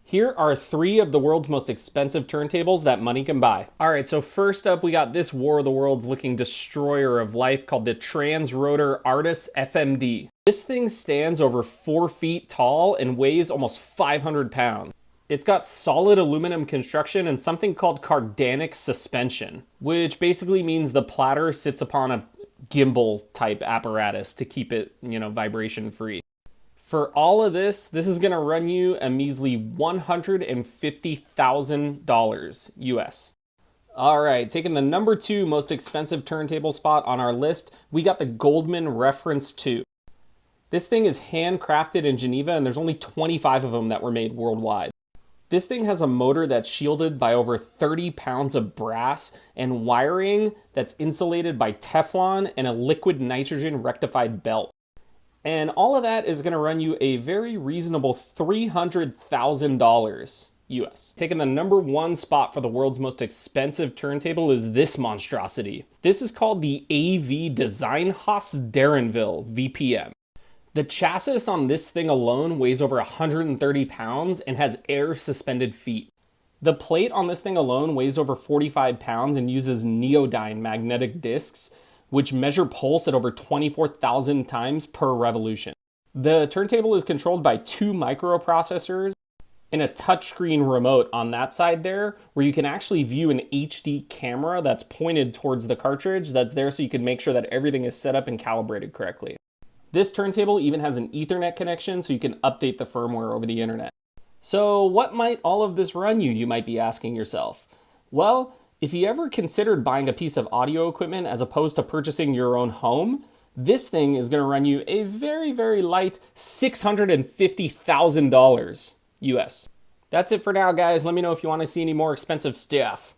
Here are three of the world's most expensive turntables that money can buy. All right, so first up, we got this War of the Worlds looking destroyer of life called the Transrotor Artis FMD. This thing stands over 4 feet tall and weighs almost 500 pounds. It's got solid aluminum construction and something called cardanic suspension, which basically means the platter sits upon a gimbal type apparatus to keep it, vibration free. For all of this is going to run you a measly $150,000 US. All right, taking the number 2 most expensive turntable spot on our list, we got the Goldman Reference 2. This thing is handcrafted in Geneva, and there's only 25 of them that were made worldwide. This thing has a motor that's shielded by over 30 pounds of brass and wiring that's insulated by Teflon and a liquid nitrogen rectified belt. And all of that is going to run you a very reasonable $300,000 US. Taking the number 1 spot for the world's most expensive turntable is this monstrosity. This is called the AV Designhaus Darrenville VPM. The chassis on this thing alone weighs over 130 pounds and has air suspended feet. The plate on this thing alone weighs over 45 pounds and uses neodyne magnetic discs, which measure pulse at over 24,000 times per revolution. The turntable is controlled by 2 microprocessors and a touchscreen remote on that side there, where you can actually view an HD camera that's pointed towards the cartridge that's there so you can make sure that everything is set up and calibrated correctly. This turntable even has an Ethernet connection so you can update the firmware over the internet. So what might all of this run you, you might be asking yourself? Well, if you ever considered buying a piece of audio equipment as opposed to purchasing your own home, this thing is going to run you a very, very light $650,000 US. That's it for now, guys. Let me know if you want to see any more expensive stuff.